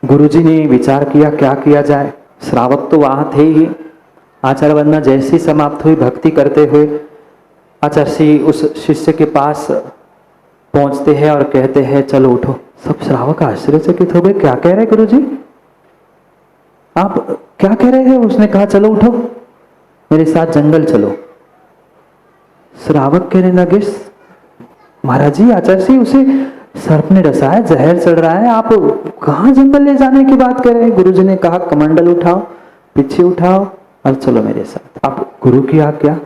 गुरुजी ने विचार किया क्या किया जाए। श्रावक तो वहां थे ही। आचार्य वंदना जैसी समाप्त हुई, भक्ति करते हुए आचार्य श्री उस शिष्य के पास पहुंचते हैं और कहते हैं चलो उठो। सब श्रावक आश्चर्यचकित हो गए, क्या कह रहे गुरुजी, आप क्या कह रहे हैं। उसने कहा चलो उठो, मेरे साथ जंगल चलो। श्रावक कहने लगे महाराज जी, आचार्य जी उसे सर्प ने डसा है, जहर चढ़ रहा है, आप कहां जंगल ले जाने की बात कर रहे हैं। गुरुजी ने कहा कमंडल उठाओ, पीछे उठाओ और चलो मेरे साथ। अब गुरु की आज्ञा,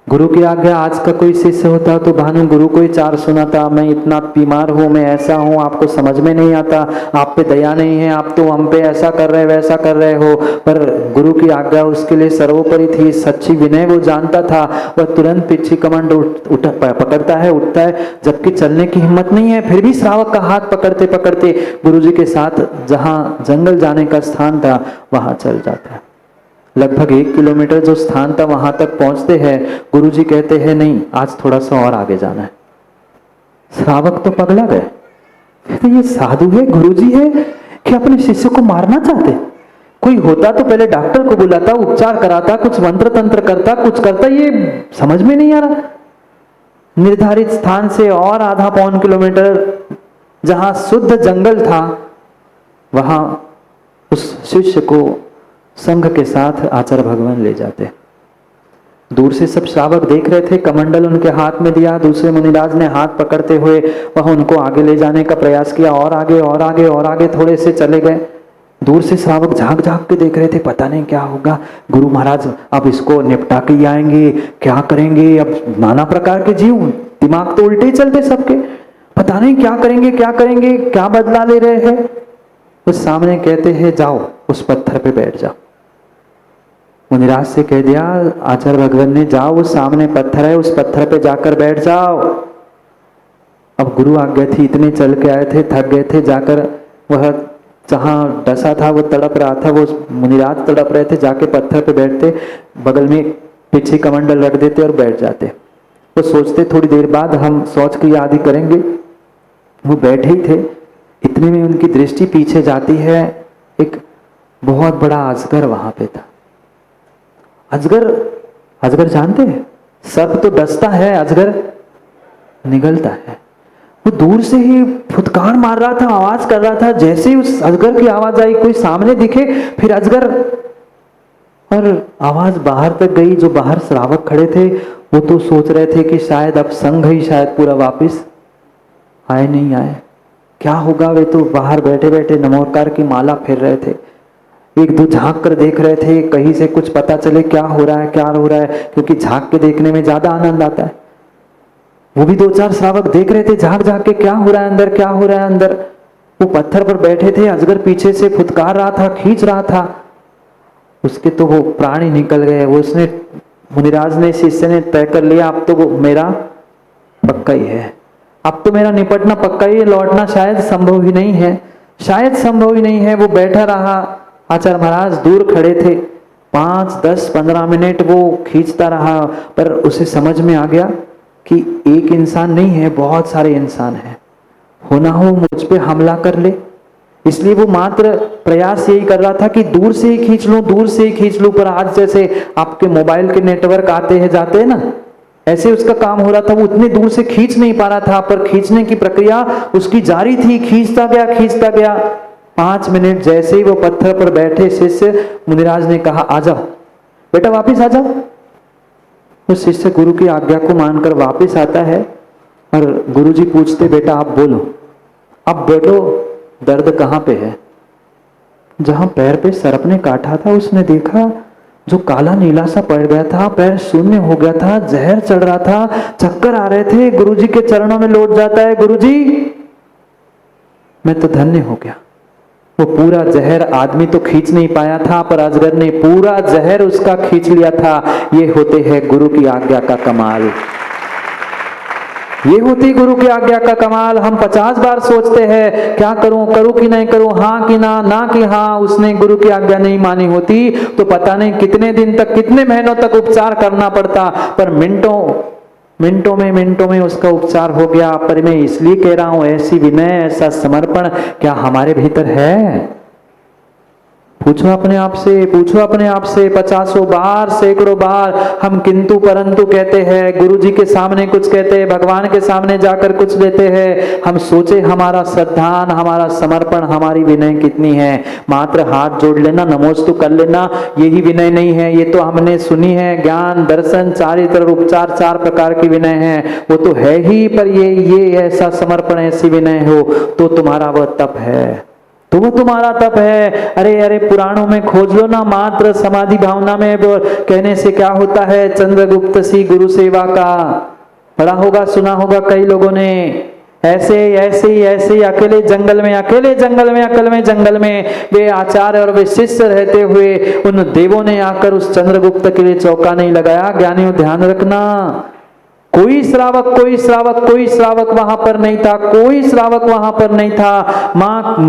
गुरु की आज्ञा। आज का कोई शिष्य होता तो भानु गुरु को ही चार सुनाता, मैं इतना बीमार हूं, मैं ऐसा हूं, आपको समझ में नहीं आता, आप पे दया नहीं है, आप तो हम पे ऐसा कर रहे वैसा कर रहे हो। पर गुरु की आज्ञा उसके लिए सर्वोपरि थी, सच्ची विनय वो जानता था। वह तुरंत पीछे कमंड पकड़ता है, उठता है, जबकि चलने की हिम्मत नहीं है, फिर भी श्रावक का हाथ पकड़ते पकड़ते गुरुजी के साथ जहां जंगल जाने का स्थान था वहां चल जाता है। लगभग 1 किलोमीटर जो स्थान था वहां तक पहुंचते हैं। गुरुजी कहते हैं नहीं, आज थोड़ा सा और आगे जाना है। श्रावक तो पगला गए, तो ये साधु है, गुरुजी है कि अपने शिष्य को मारना चाहते। कोई होता तो पहले डॉक्टर को बुलाता, उपचार कराता, कुछ मंत्र तंत्र करता, कुछ करता, ये समझ में नहीं आ रहा। निर्धारित स्थान से और आधा पौन किलोमीटर जहां शुद्ध जंगल था वहां उस शिष्य को संघ के साथ आचार्य भगवान ले जाते। दूर से सब श्रावक देख रहे थे, कमंडल उनके हाथ में दिया, दूसरे मुनिराज ने हाथ पकड़ते हुए वह उनको आगे ले जाने का प्रयास किया, और आगे और आगे और आगे थोड़े से चले गए। दूर से श्रावक झांक झांक के देख रहे थे, पता नहीं क्या होगा, गुरु महाराज अब इसको निपटा के ही आएंगे, क्या करेंगे। अब नाना प्रकार के जीव, दिमाग तो उल्टे ही चलते सबके, पता नहीं क्या करेंगे क्या करेंगे, क्या बदला ले रहे हैं। उस सामने कहते हैं जाओ उस पत्थर पे बैठ जाओ। मुनिराज से कह दिया आचार्य भगवान ने, जाओ उस सामने पत्थर है, उस पत्थर पे जाकर बैठ जाओ। अब गुरु आज्ञा थी, इतने चल के आए थे, थक गए थे, जाकर वह जहां डसा था वो तड़प रहा था, वो मुनिराज तड़प रहे थे, जाके पत्थर पे बैठते, बगल में पीछे कमंडल रख देते और बैठ जाते। वो सोचते थोड़ी देर बाद हम शौच की आदि करेंगे। वो बैठे ही थे, इतने में उनकी दृष्टि पीछे जाती है, एक बहुत बड़ा अजगर वहां पे था। अजगर, अजगर जानते हैं, सर्प तो डसता है, अजगर निगलता है। वो दूर से ही फुटकार मार रहा था, आवाज कर रहा था। जैसे ही उस अजगर की आवाज आई, कोई सामने दिखे, फिर अजगर, और आवाज बाहर तक गई। जो बाहर श्रावक खड़े थे वो तो सोच रहे थे कि शायद अब संघ ही शायद पूरा वापिस आए नहीं आए, क्या होगा। वे तो बाहर बैठे बैठे नमोकार की माला फेर रहे थे, एक दो झांक कर देख रहे थे, कहीं से कुछ पता चले क्या हो रहा है क्या हो रहा है, क्योंकि झांक के देखने में ज्यादा आनंद आता है। वो भी 2-4 श्रावक देख रहे थे झांक झांक के, क्या हो रहा है अंदर, क्या हो रहा है अंदर। वो पत्थर पर बैठे थे, अजगर पीछे से फुटकार रहा था, खींच रहा था। उसके तो वो प्राण ही निकल गए। वो उसने, मुनिराज ने, शिष्य ने तय कर लिया अब तो वो मेरा पक्का ही है, अब तो मेरा निपटना पक्का ही है, लौटना शायद संभव ही नहीं है, शायद संभव ही नहीं है। वो बैठा रहा। आचार्य महाराज दूर खड़े थे, 5, 10, 15 मिनट वो खींचता रहा, पर उसे समझ में आ गया कि एक इंसान नहीं है, बहुत सारे इंसान हैं, होना हो मुझ पे हमला कर ले। इसलिए वो मात्र प्रयास यही कर रहा था कि दूर से ही खींच लूं, दूर से ही खींच लूं। पर आज जैसे आपके मोबाइल के नेटवर्क आते हैं जाते हैं ना, ऐसे उसका काम हो रहा था। वो उतने दूर से खींच नहीं पा रहा था, पर खींचने की प्रक्रिया उसकी जारी थी, खींचता गया खींचता गया। 5 मिनट जैसे ही वो पत्थर पर बैठे शिष्य, मुनिराज ने कहा आ जाओ बेटा, वापिस आ जाओ। वो शिष्य गुरु की आज्ञा को मानकर वापिस आता है और गुरुजी पूछते बेटा आप बोलो, अब बोलो दर्द कहाँ पे है। जहां पैर पे सर्प ने काटा था उसने देखा, जो काला नीला सा पड़ गया था, पैर शून्य हो गया था, जहर चढ़ रहा था, चक्कर आ रहे थे। गुरुजी के चरणों में लौट जाता है, गुरुजी मैं तो धन्य हो गया। वो पूरा जहर आदमी तो खींच नहीं पाया था, पर अजगर ने पूरा जहर उसका खींच लिया था। ये होते हैं गुरु की आज्ञा का कमाल, ये होती गुरु की आज्ञा का कमाल। हम 50 बार सोचते हैं क्या करूं, करूं कि नहीं करूं, हाँ कि ना कि हाँ। उसने गुरु की आज्ञा नहीं मानी होती तो पता नहीं कितने दिन तक, कितने महीनों तक उपचार करना पड़ता। पर मिनटों मिनटों में उसका उपचार हो गया। पर मैं इसलिए कह रहा हूं, ऐसी विनय, ऐसा समर्पण क्या हमारे भीतर है? पूछो अपने आप से, पूछो अपने आप से। 50 बार, सैकड़ों बार हम किंतु परंतु कहते हैं, गुरु जी के सामने कुछ कहते हैं, भगवान के सामने जाकर कुछ लेते हैं। हम सोचे हमारा श्रद्धान, हमारा समर्पण, हमारी विनय कितनी है? मात्र हाथ जोड़ लेना, नमोस्तु कर लेना, यही विनय नहीं है। ये तो हमने सुनी है, ज्ञान, दर्शन, चारित्र, उपचार, 4 प्रकार की विनय है, वो तो है ही। पर ये ऐसा समर्पण, ऐसी विनय हो तो तुम्हारा वह तप है, तो वो तुम्हारा तप है। अरे पुराणों में खोज लो ना, मात्र समाधि भावना में कहने से क्या होता है? चंद्रगुप्त सी गुरु सेवा का पढ़ा होगा, सुना होगा कई लोगों ने। ऐसे अकेले जंगल में वे आचार्य और वे शिष्य रहते हुए उन देवों ने आकर उस चंद्रगुप्त के लिए चौका नहीं लगाया। ज्ञानियों ध्यान रखना, कोई श्रावक वहां पर नहीं था, कोई श्रावक वहां पर नहीं था। मां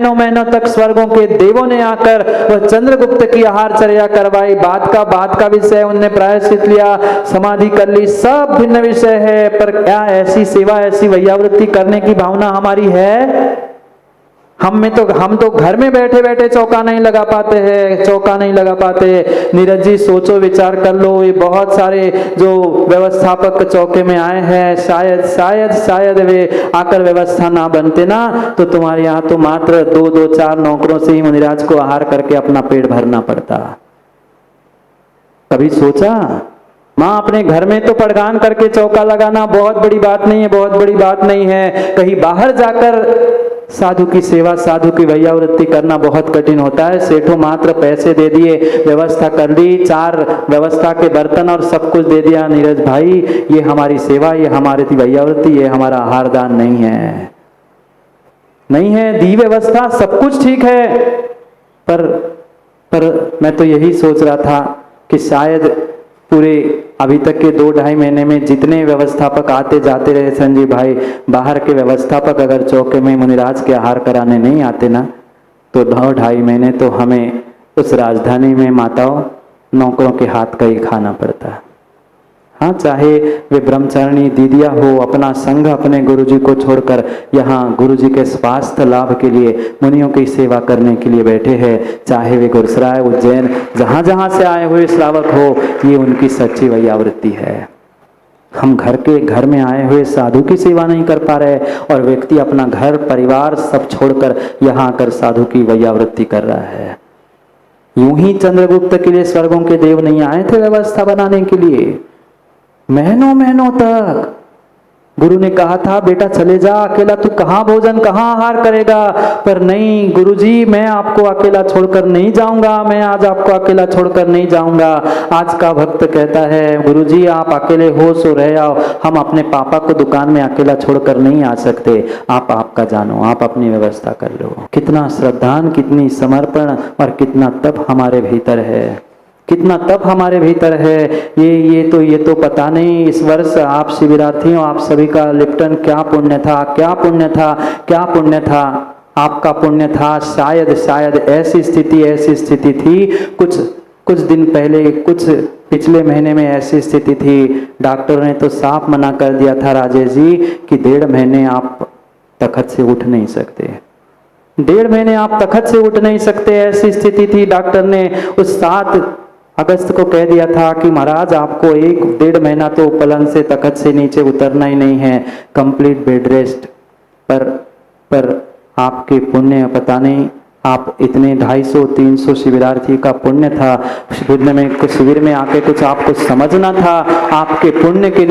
महीनों तक स्वर्गों के देवों ने आकर वह चंद्रगुप्त की आहारचर्या करवाई। बात का विषय उनने प्रायश्चित लिया, समाधि कर ली, सब भिन्न विषय है। पर क्या ऐसी सेवा, ऐसी वैयावृत्ति करने की भावना हमारी है? हम तो घर में बैठे बैठे चौका नहीं लगा पाते। नीरज जी सोचो, विचार कर लो, ये बहुत सारे जो व्यवस्थापक चौके में आए हैं, शायद वे आकर व्यवस्था ना बनते ना, तो तुम्हारे यहाँ तो मात्र 2-4 नौकरों से ही मुनिराज को आहार करके अपना पेट भरना पड़ता। कभी सोचा? माँ अपने घर में तो पड़गान करके चौका लगाना बहुत बड़ी बात नहीं है। कहीं बाहर जाकर साधु की सेवा, साधु की वैयावृत्ति करना बहुत कठिन होता है। सेठों मात्र पैसे दे दिए, व्यवस्था कर ली, 4 व्यवस्था के बर्तन और सब कुछ दे दिया। नीरज भाई, ये हमारी सेवा, ये हमारी वैयावृत्ति, ये हमारा आहार दान नहीं है। दी व्यवस्था सब कुछ ठीक है, पर मैं तो यही सोच रहा था कि शायद पूरे अभी तक के 2-2.5 महीने में जितने व्यवस्थापक आते जाते रहे संजीव भाई, बाहर के व्यवस्थापक अगर चौके में मुनिराज के आहार कराने नहीं आते ना, तो 2-2.5 महीने तो हमें उस राजधानी में माताओं नौकरों के हाथ का ही खाना पड़ता। हाँ, चाहे वे ब्रह्मचारिणी दीदिया हो, अपना संघ अपने गुरुजी को छोड़कर यहाँ गुरुजी के स्वास्थ्य लाभ के लिए मुनियों की सेवा करने के लिए बैठे हैं। चाहे वे गुरसराय, उज्जैन, जहाँ से आए हुए श्रावक हो, ये उनकी सच्ची वैयावृत्ति है। हम घर में आए हुए साधु की सेवा नहीं कर पा रहे, और व्यक्ति अपना घर परिवार सब छोड़कर यहाँ आकर साधु की वैयावृत्ति कर रहा है। यूं ही चंद्रगुप्त के लिए स्वर्गों के देव नहीं आए थे व्यवस्था बनाने के लिए। महीनों तक गुरु ने कहा था, बेटा चले जा, अकेला तू कहाँ भोजन, कहाँ आहार करेगा? पर नहीं, गुरुजी मैं आपको अकेला छोड़कर नहीं जाऊंगा, मैं आज आपको अकेला छोड़कर नहीं जाऊंगा। आज का भक्त कहता है, गुरुजी आप अकेले हो सो रह आओ, हम अपने पापा को दुकान में अकेला छोड़कर नहीं आ सकते, आप आपका जानो, आप अपनी व्यवस्था कर लो। कितना श्रद्धान, कितनी समर्पण और कितना तप हमारे भीतर है, कितना तप हमारे भीतर है। ये तो पता नहीं। इस वर्ष आप शिविरार्थियों, आप सभी का लिप्टन क्या पुण्य था। आपका पुण्य था। शायद ऐसी स्थिति थी कुछ दिन पहले, कुछ पिछले महीने में ऐसी स्थिति थी, डॉक्टर ने तो साफ मना कर दिया था राजेश जी कि 1.5 महीने आप तख्त से उठ नहीं सकते। 1.5 महीने आप तख्त से उठ नहीं सकते, ऐसी स्थिति थी। डॉक्टर ने उस 7 अगस्त को कह दिया था कि महाराज आपको 1-1.5 महीना तो पलंग से, तख्त से नीचे उतरना ही नहीं है, कंप्लीट बेड रेस्ट। पर आपके पुण्य पता नहीं, आप इतने 250-300 शिविरार्थी का पुण्य था, शिविर में आके कुछ आपको समझना था। आपके पुण्य के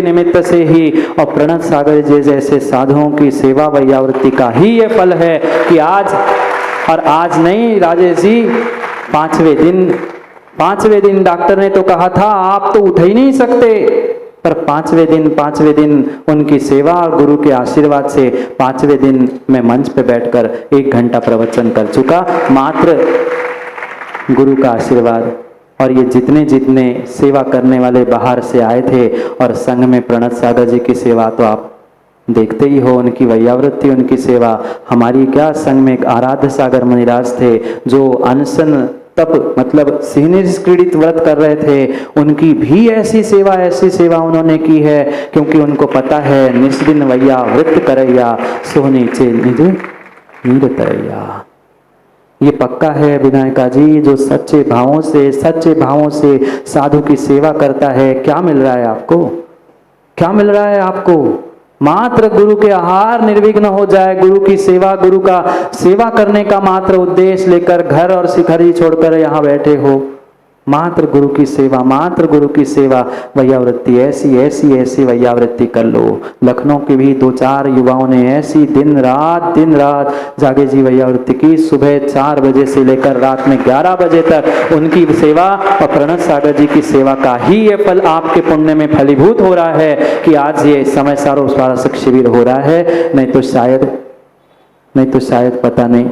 निमित्त से ही, और प्रणत सागर जी जैसे साधुओं की सेवा वैयावृत्ति का ही ये फल है कि आज नहीं राजेश जी, 5वें दिन डॉक्टर ने तो कहा था आप तो उठ ही नहीं सकते, पर 5वें दिन उनकी सेवा और गुरु के आशीर्वाद से 5वें दिन मैं मंच पे बैठकर 1 घंटा प्रवचन कर चुका, मात्र गुरु का आशीर्वाद। और ये जितने सेवा करने वाले बाहर से आए थे, और संघ में प्रणत सागर जी की सेवा तो आप देखते ही हो, उनकी वैयावृत्ति, उनकी सेवा। हमारी क्या, संघ में एक आराध्य सागर मुनिराज थे जो अनशन तप मतलब सिहनिष्क्रीडित व्रत कर रहे थे, उनकी भी ऐसी सेवा उन्होंने की है, क्योंकि उनको पता है निस्दिन वैया व्रत करैया सो नीचे निज नीर तरैया। ये पक्का है विनायका जी, जो सच्चे भावों से साधु की सेवा करता है, क्या मिल रहा है आपको? क्या मिल रहा है आपको? मात्र गुरु के आहार निर्विघ्न हो जाए, गुरु की सेवा, गुरु का सेवा करने का मात्र उद्देश्य लेकर घर और शिखरी छोड़कर यहाँ बैठे हो, मात्र गुरु की सेवा वैयावृत्ति, ऐसी वैयावृत्ति कर लो। लखनऊ के भी 2-4 युवाओं ने ऐसी दिन रात जागे जी वैयावृत्ति की। सुबह 4 बजे से लेकर रात में 11 बजे तक उनकी सेवा और प्रणत सागर जी की सेवा का ही ये फल आपके पुण्य में फलीभूत हो रहा है कि आज ये समय सारो स्वारसक शिविर हो रहा है। नहीं तो शायद पता नहीं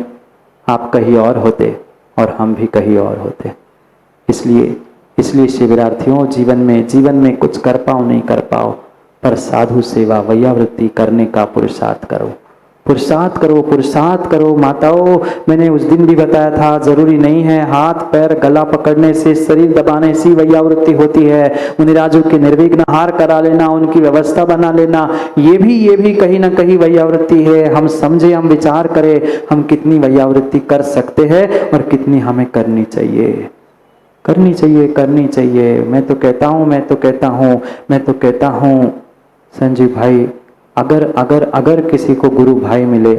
आप कहीं और होते और हम भी कहीं और होते। इसलिए शिविरार्थियों, जीवन में कुछ कर पाओ नहीं कर पाओ, पर साधु सेवा वैयावृत्ति करने का पुरुषार्थ करो। माताओं, मैंने उस दिन भी बताया था, जरूरी नहीं है हाथ पैर गला पकड़ने से, शरीर दबाने से वैयावृत्ति होती है। मुनिराजों के निर्विघ्न आहार करा लेना, उनकी व्यवस्था बना लेना, ये भी कहीं ना कहीं वैयावृत्ति है। हम समझे, हम विचार करें, हम कितनी वैयावृत्ति कर सकते हैं और कितनी हमें करनी चाहिए। मैं तो कहता हूँ संजीव भाई, अगर किसी को गुरु भाई मिले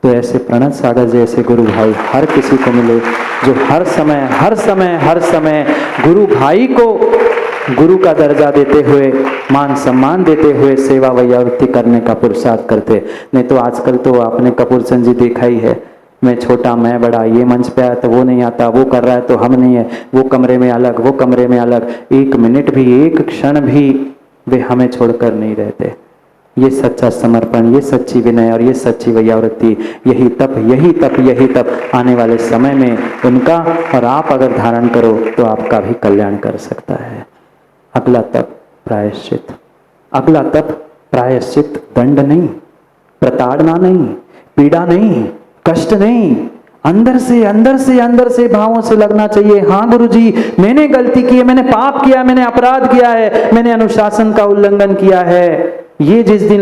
तो ऐसे प्रणत सागर जैसे गुरु भाई हर किसी को मिले, जो हर समय गुरु भाई को गुरु का दर्जा देते हुए, मान सम्मान देते हुए सेवा वैयावृत्ति करने का पुरुषार्थ करते। नहीं तो आजकल तो आपने कपूर चंद जी देखा ही है, मैं छोटा मैं बड़ा, ये मंच पे आया तो वो नहीं आता, वो कर रहा है तो हम नहीं है, वो कमरे में अलग। एक मिनट भी, एक क्षण भी वे हमें छोड़कर नहीं रहते। ये सच्चा समर्पण, ये सच्ची विनय और ये सच्ची वैयावृत्ति, यही तप आने वाले समय में उनका और आप अगर धारण करो तो आपका भी कल्याण कर सकता है। अगला तप प्रायश्चित, दंड नहीं, प्रताड़ना नहीं, पीड़ा नहीं, कष्ट नहीं, अंदर से भावों से लगना चाहिए। हाँ गुरुजी, मैंने गलती की है, मैंने पाप किया, मैंने अपराध किया है, मैंने अनुशासन का उल्लंघन किया है। ये जिस दिन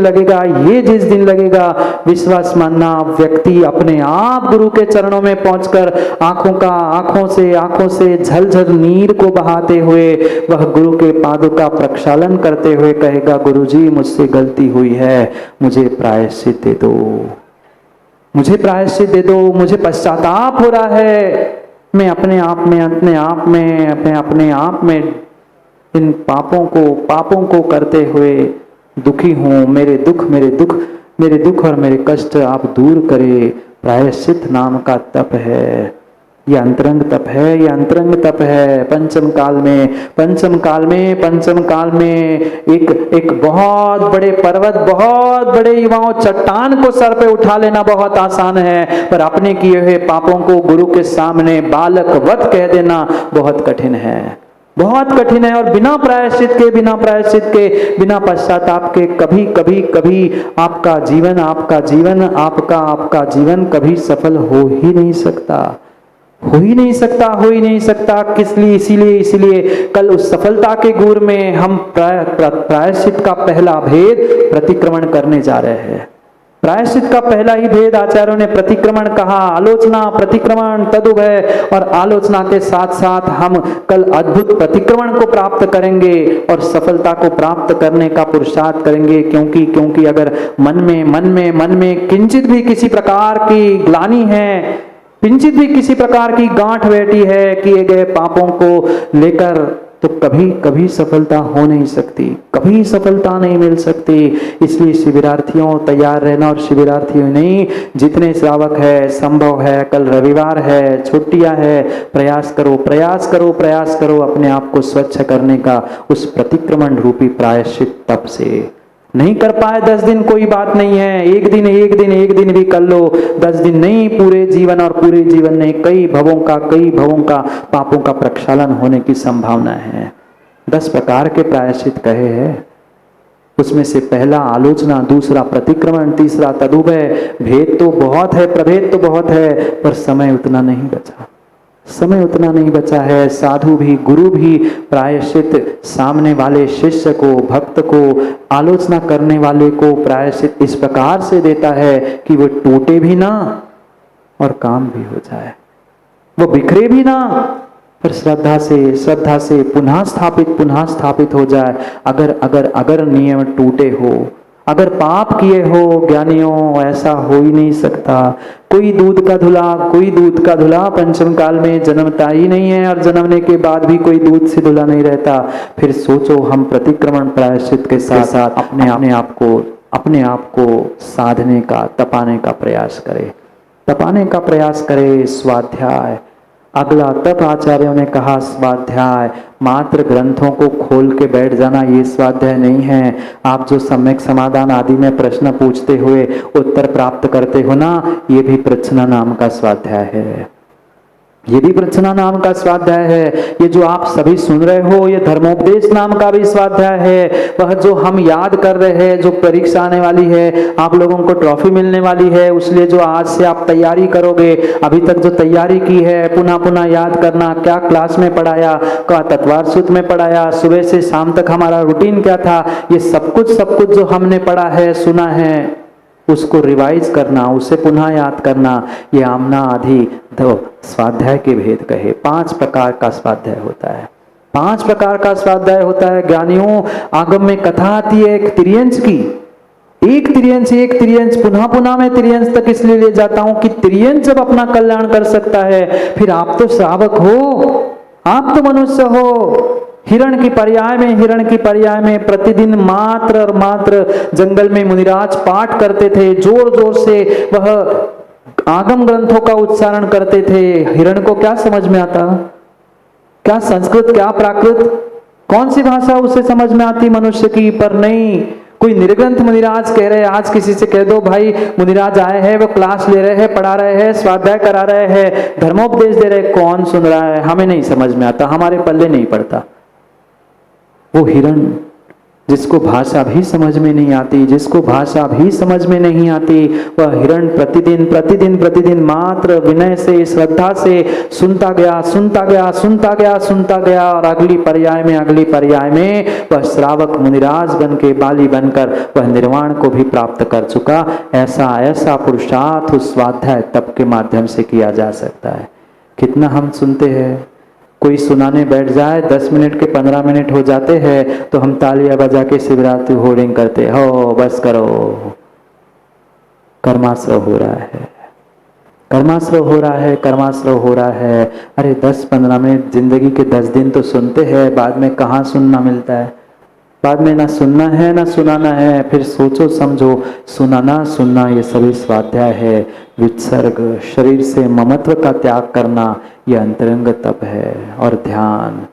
लगेगा, विश्वास मानना, व्यक्ति अपने आप गुरु के चरणों में पहुंचकर आंखों से झलझल नीर को बहाते हुए वह गुरु के पादों का प्रक्षालन करते हुए कहेगा, गुरुजी मुझसे गलती हुई है, मुझे प्रायश्चित दे दो, मुझे पश्चाताप हो रहा है। मैं अपने आप में इन पापों को करते हुए दुखी हूँ। मेरे दुख और मेरे कष्ट आप दूर करे। प्रायश्चित नाम का तप है, ये अंतरंग तप है। पंचम काल में एक बहुत बड़े पर्वत, बहुत बड़े युवाओं चट्टान को सर पे उठा लेना बहुत आसान है, पर अपने किए हुए पापों को गुरु के सामने बालकवत कह देना बहुत कठिन है और बिना प्रायश्चित के, बिना पश्चाताप के कभी आपका जीवन कभी सफल हो ही नहीं सकता। इसीलिए कल उस सफलता के गुर में हम प्रायश्चित का पहला भेद प्रतिक्रमण करने जा रहे हैं। प्रायश्चित का पहला ही भेद आचार्यों ने प्रतिक्रमण कहा। आलोचना, प्रतिक्रमण, तदुभय, और आलोचना के साथ साथ हम कल अद्भुत प्रतिक्रमण को प्राप्त करेंगे और सफलता को प्राप्त करने का पुरुषार्थ करेंगे। क्योंकि अगर मन में किंचित भी किसी प्रकार की ग्लानि है, किंचित भी किसी प्रकार की गांठ बैठी है किए गए पापों को लेकर, तो कभी सफलता हो नहीं सकती, कभी सफलता नहीं मिल सकती। इसलिए शिविरार्थियों तैयार रहना, और शिविरार्थियों नहीं, जितने श्रावक है, संभव है, कल रविवार है, छुट्टियां है, प्रयास करो अपने आप को स्वच्छ करने का उस प्रतिक्रमण रूपी प्रायश्चित तप से। नहीं कर पाए 10 दिन कोई बात नहीं है, एक दिन भी कर लो, 10 दिन नहीं, पूरे जीवन नहीं, कई भवों का पापों का प्रक्षालन होने की संभावना है। 10 प्रकार के प्रायश्चित कहे हैं, उसमें से पहला आलोचना, दूसरा प्रतिक्रमण, तीसरा तदुभय। भेद तो बहुत है, प्रभेद तो बहुत है, पर समय उतना नहीं बचा। समय उतना नहीं बचा है। साधु भी, गुरु भी प्रायश्चित सामने वाले शिष्य को, भक्त को, आलोचना करने वाले को प्रायश्चित इस प्रकार से देता है कि वो टूटे भी ना और काम भी हो जाए, वो बिखरे भी ना पर श्रद्धा से पुनः स्थापित हो जाए। अगर नियम टूटे हो, अगर पाप किए हो ज्ञानियों, ऐसा हो ही नहीं सकता। कोई दूध का धुला पंचम काल में जन्मता ही नहीं है और जन्मने के बाद भी कोई दूध से धुला नहीं रहता। फिर सोचो हम प्रतिक्रमण प्रायश्चित के साथ साथ अपने आप को साधने का, तपाने का प्रयास करें। स्वाध्याय, अगला तप आचार्यों ने कहा स्वाध्याय, मात्र ग्रंथों को खोल के बैठ जाना ये स्वाध्याय नहीं है। आप जो सम्यक समाधान आदि में प्रश्न पूछते हुए उत्तर प्राप्त करते हो ना, ये भी प्रश्न नाम का स्वाध्याय है। ये भी प्रश्न नाम का स्वाध्याय है। ये जो आप सभी सुन रहे हो, ये धर्मोपदेश नाम का भी स्वाध्याय है। वह जो हम याद कर रहे हैं, जो परीक्षा आने वाली है, आप लोगों को ट्रॉफी मिलने वाली है, उसलिए जो आज से आप तैयारी करोगे, अभी तक जो तैयारी की है पुनः याद करना, क्या क्लास में पढ़ाया, क्या तत्वार सूत्र में पढ़ाया, सुबह से शाम तक हमारा रूटीन क्या था, ये सब कुछ जो हमने पढ़ा है, सुना है, उसको रिवाइज करना, उसे पुनः याद करना, ये आमना आदि दो स्वाध्याय के भेद कहे। 5 प्रकार का स्वाध्याय होता है। 5 प्रकार का स्वाध्याय होता है ज्ञानियों। आगम में कथा आती है एक त्रियंश की, एक त्रियंश पुनः मैं त्रियंश तक इसलिए ले जाता हूं कि त्रियंश जब अपना कल्याण कर सकता है, फिर आप तो श्रावक हो, आप तो मनुष्य हो। हिरण की पर्याय में प्रतिदिन मात्र जंगल में मुनिराज पाठ करते थे, जोर से वह आगम ग्रंथों का उच्चारण करते थे। हिरण को क्या समझ में आता, क्या संस्कृत, क्या प्राकृत, कौन सी भाषा उसे समझ में आती मनुष्य की? पर नहीं, कोई निर्ग्रंथ मुनिराज कह रहे हैं। आज किसी से कह दो भाई मुनिराज आए हैं, वो क्लास ले रहे हैं, पढ़ा रहे हैं, स्वाध्याय करा रहे हैं, धर्मोपदेश दे रहे हैं, कौन सुन रहा है? हमें नहीं समझ में आता, हमारे पल्ले नहीं पड़ता। वो हिरण जिसको भाषा भी समझ में नहीं आती, वह हिरण प्रतिदिन मात्र विनय से, श्रद्धा से सुनता गया और अगली पर्याय में वह श्रावक मुनिराज बन के, बाली बनकर वह निर्वाण को भी प्राप्त कर चुका। ऐसा पुरुषार्थ उस स्वाध्याय तप के माध्यम से किया जा सकता है। कितना हम सुनते हैं, कोई सुनाने बैठ जाए 10 मिनट के 15 मिनट हो जाते हैं तो हम तालियां बजा के शिवरात्रि होर्डिंग करते हो, बस करो, कर्माश्रव हो रहा है। अरे 10-15 मिनट जिंदगी के 10 दिन तो सुनते हैं, बाद में कहाँ सुनना मिलता है, बाद में ना सुनना है ना सुनाना है। फिर सोचो समझो, सुनना ये सभी स्वाध्याय है। वित्सर्ग, शरीर से ममत्व का त्याग करना, यह अंतरंग तप है। और ध्यान,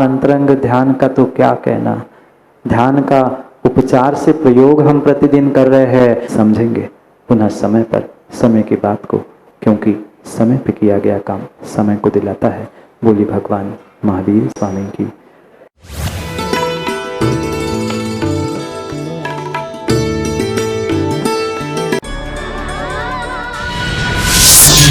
अंतरंग ध्यान का तो क्या कहना। ध्यान का उपचार से प्रयोग हम प्रतिदिन कर रहे हैं, समझेंगे पुनः समय की बात को, क्योंकि समय पे किया गया काम समय को दिलाता है। बोली भगवान महावीर स्वामी की।